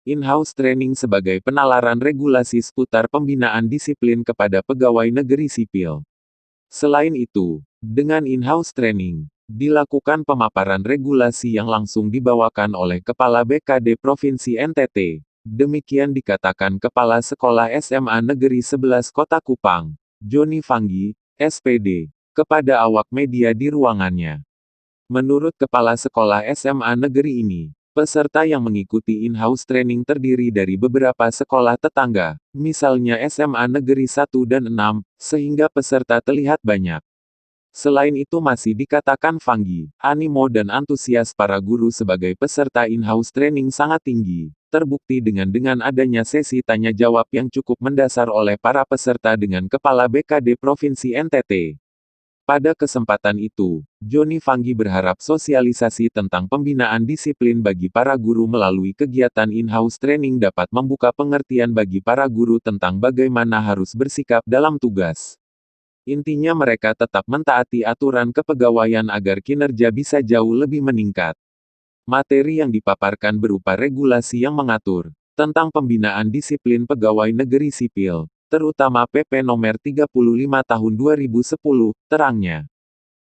In-house training sebagai penalaran regulasi seputar pembinaan disiplin kepada pegawai negeri sipil. Selain itu, dengan in-house training, dilakukan pemaparan regulasi yang langsung dibawakan oleh Kepala BKD Provinsi NTT. Demikian dikatakan Kepala Sekolah SMA Negeri 11 Kota Kupang, Joni Fanggi, SPD, kepada awak media di ruangannya. Menurut Kepala Sekolah SMA Negeri ini, peserta yang mengikuti in-house training terdiri dari beberapa sekolah tetangga, misalnya SMA Negeri 1 dan 6, sehingga peserta terlihat banyak. Selain itu masih dikatakan Fanggi, animo dan antusias para guru sebagai peserta in-house training sangat tinggi, terbukti dengan adanya sesi tanya jawab yang cukup mendasar oleh para peserta dengan Kepala BKD Provinsi NTT. Pada kesempatan itu, Joni Fanggi berharap sosialisasi tentang pembinaan disiplin bagi para guru melalui kegiatan in-house training dapat membuka pengertian bagi para guru tentang bagaimana harus bersikap dalam tugas. Intinya mereka tetap mentaati aturan kepegawaian agar kinerja bisa jauh lebih meningkat. Materi yang dipaparkan berupa regulasi yang mengatur tentang pembinaan disiplin pegawai negeri sipil, terutama PP Nomor 35 Tahun 2010, terangnya.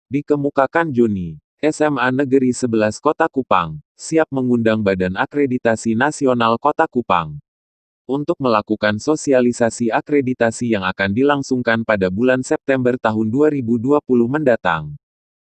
Dikemukakan Joni, SMA Negeri 11 Kota Kupang, siap mengundang Badan Akreditasi Nasional Kota Kupang untuk melakukan sosialisasi akreditasi yang akan dilangsungkan pada bulan September tahun 2020 mendatang.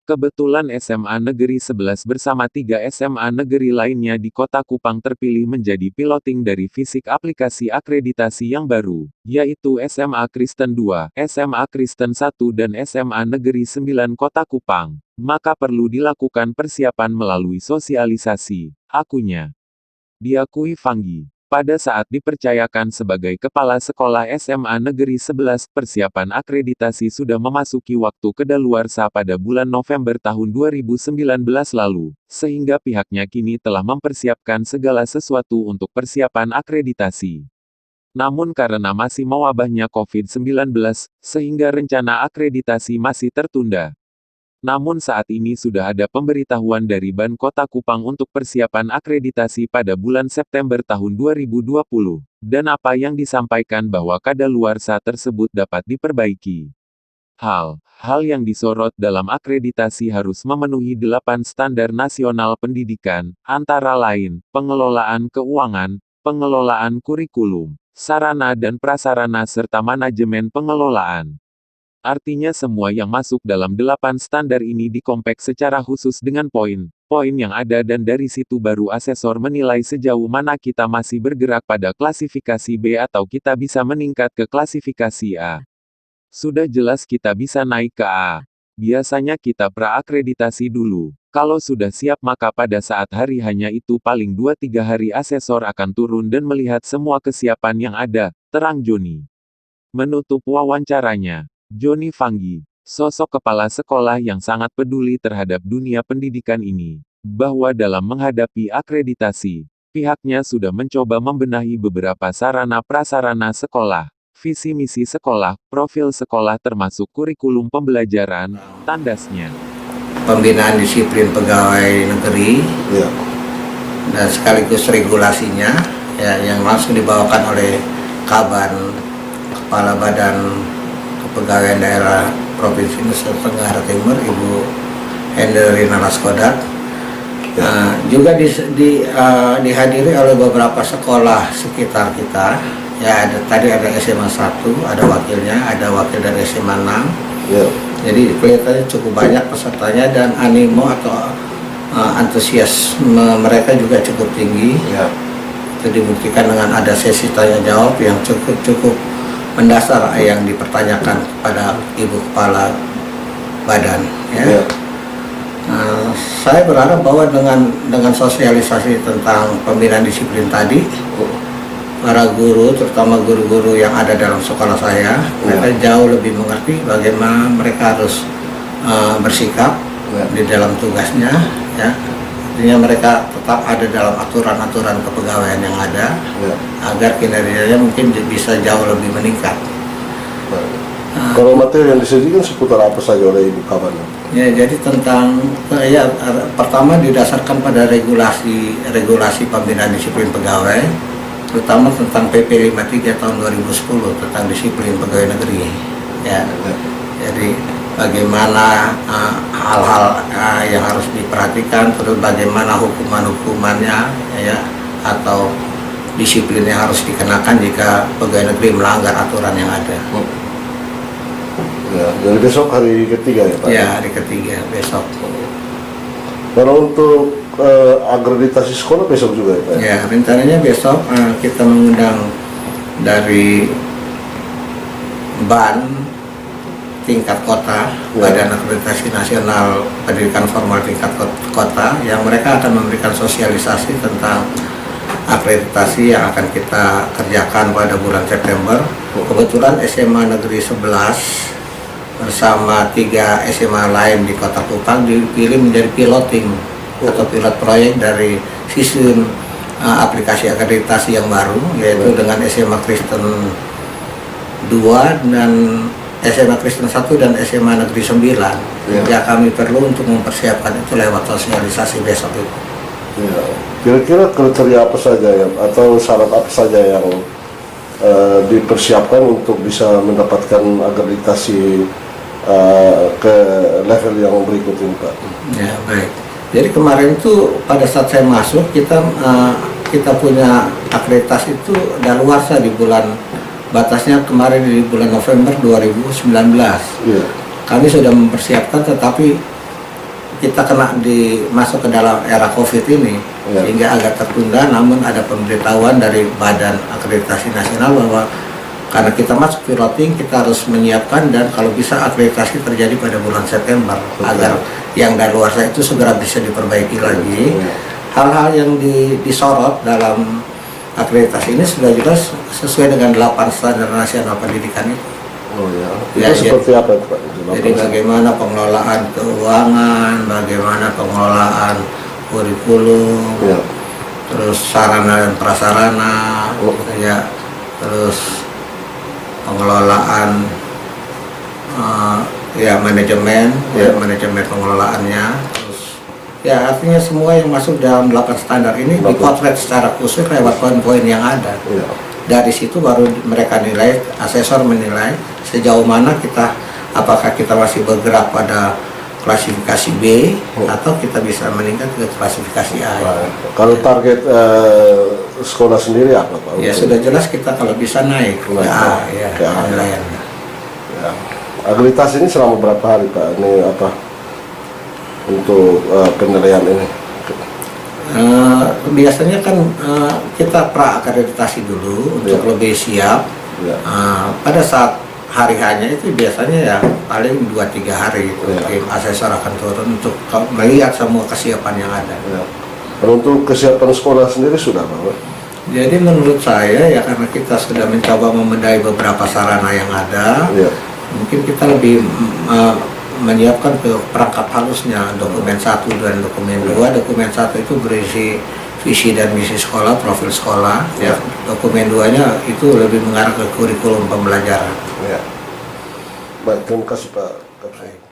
Kebetulan SMA Negeri 11 bersama 3 SMA negeri lainnya di Kota Kupang terpilih menjadi piloting dari fisik aplikasi akreditasi yang baru, yaitu SMA Kristen 2, SMA Kristen 1 dan SMA Negeri 9 Kota Kupang. Maka perlu dilakukan persiapan melalui sosialisasi, akunya. Diakui Fanggi. Pada saat dipercayakan sebagai Kepala Sekolah SMA Negeri 11, persiapan akreditasi sudah memasuki waktu kedaluarsa pada bulan November tahun 2019 lalu, sehingga pihaknya kini telah mempersiapkan segala sesuatu untuk persiapan akreditasi. Namun karena masih mewabahnya COVID-19, sehingga rencana akreditasi masih tertunda. Namun saat ini sudah ada pemberitahuan dari BAN Kota Kupang untuk persiapan akreditasi pada bulan September tahun 2020, dan apa yang disampaikan bahwa kadaluarsa tersebut dapat diperbaiki. Hal yang disorot dalam akreditasi harus memenuhi 8 standar nasional pendidikan, antara lain, pengelolaan keuangan, pengelolaan kurikulum, sarana dan prasarana serta manajemen pengelolaan. Artinya semua yang masuk dalam 8 standar ini dikompek secara khusus dengan poin yang ada dan dari situ baru asesor menilai sejauh mana kita masih bergerak pada klasifikasi B atau kita bisa meningkat ke klasifikasi A. Sudah jelas kita bisa naik ke A. Biasanya kita pra-akreditasi dulu. Kalau sudah siap maka pada saat hari hanya itu paling 2-3 hari asesor akan turun dan melihat semua kesiapan yang ada, terang Joni. Menutup wawancaranya, Joni Fanggi, sosok kepala sekolah yang sangat peduli terhadap dunia pendidikan ini, bahwa dalam menghadapi akreditasi, pihaknya sudah mencoba membenahi beberapa sarana-prasarana sekolah, visi misi sekolah, profil sekolah termasuk kurikulum pembelajaran, tandasnya. Pembinaan disiplin pegawai negeri, dan sekaligus regulasinya, ya, yang langsung dibawakan oleh Kaban, Kepala Badan Kepegawaian Daerah Provinsi Nusa Tenggara Timur, Ibu Henderina Laskodat. Juga dihadiri oleh beberapa sekolah sekitar kita. Ya, tadi ada SMA 1, ada wakilnya, ada wakil dari SMA 6. Jadi kelihatannya cukup banyak pesertanya dan animo atau antusias mereka juga cukup tinggi. Itu dibuktikan dengan ada sesi tanya jawab yang cukup mendasar yang dipertanyakan kepada Ibu Kepala Badan. Saya berharap bahwa dengan sosialisasi tentang pembinaan disiplin tadi, para guru, terutama guru-guru yang ada dalam sekolah saya, mereka jauh lebih mengerti bagaimana mereka harus bersikap di dalam tugasnya. Artinya mereka tetap ada dalam aturan-aturan kepegawaian yang ada, agar kinerjanya mungkin bisa jauh lebih meningkat. Kalau materi yang disajikan seputar apa saja oleh Ibu Kaban? Ya, jadi tentang pertama didasarkan pada regulasi pembinaan disiplin pegawai. terutama tentang PP 53 tahun 2010 tentang disiplin pegawai negeri. Ya. Jadi bagaimana hal-hal yang harus diperhatikan, terus bagaimana hukuman-hukumannya, ya, atau disiplin yang harus dikenakan jika pegawai negeri melanggar aturan yang ada. Ya, jadi besok hari ketiga ya Pak? Ya, hari ketiga besok. Kalau untuk akreditasi sekolah besok juga ya Pak? Ya, rencananya besok kita mengundang dari BAN tingkat kota, Badan Akreditasi Nasional Pendidikan Formal tingkat kota, yang mereka akan memberikan sosialisasi tentang akreditasi yang akan kita kerjakan pada bulan September. Kebetulan SMA Negeri 11 bersama 3 SMA lain di Kota Kupang dipilih menjadi piloting atau pilot proyek dari sistem aplikasi akreditasi yang baru, yaitu dengan SMA Kristen 2 dan SMA Kristen 1 dan SMA Negeri 9. Ya, kami perlu untuk mempersiapkan itu lewat sosialisasi besok itu. Ya. Kira-kira kriteria apa saja ya, atau syarat apa saja yang dipersiapkan untuk bisa mendapatkan akreditasi ke level yang berikut ini Pak? Ya, baik. Jadi kemarin itu pada saat saya masuk kita punya akreditasi itu daluarsa di bulan, batasnya kemarin di bulan November 2019. Yeah. Kami sudah mempersiapkan, tetapi kita kena masuk ke dalam era COVID ini, sehingga agak tertunda. Namun ada pemberitahuan dari Badan Akreditasi Nasional bahwa karena kita masuk piloting, kita harus menyiapkan dan kalau bisa akreditasi terjadi pada bulan September. Agar yang daluarsa itu segera bisa diperbaiki lagi. Hal-hal yang disorot dalam akreditasi ini sudah jelas sesuai dengan 8 standar nasional pendidikan itu. Oh ya, itu seperti apa Pak? Jadi bagaimana pengelolaan keuangan, bagaimana pengelolaan kurikulum, terus sarana dan prasarana, ya, terus pengelolaan manajemen, manajemen pengelolaannya. Ya, artinya semua yang masuk dalam 8 standar ini dipotret secara khusus lewat poin-poin yang ada. Dari situ baru mereka nilai, asesor menilai sejauh mana apakah kita masih bergerak pada klasifikasi B atau kita bisa meningkat ke klasifikasi A. Kalau target sekolah sendiri apa Pak? Ya sudah jelas kita kalau bisa naik ke A, penilaian. Ya. Akreditasi ini selama berapa hari Pak? Ini apa? Untuk penilaian ini? Biasanya kan kita pra-akreditasi dulu untuk lebih siap. Pada saat hari hanya itu biasanya ya paling 2-3 hari itu tim asesor akan turun untuk melihat semua kesiapan yang ada. Untuk kesiapan sekolah sendiri sudah Pak? Jadi menurut saya ya karena kita sudah mencoba membenahi beberapa sarana yang ada, mungkin kita lebih menyiapkan ke perangkat halusnya dokumen 1 dan dokumen 2. Dokumen 1 itu berisi visi dan misi sekolah, profil sekolah. Ya. Dokumen 2-nya itu lebih mengarah ke kurikulum pembelajaran. Baik, terima kasih Pak Kapolri.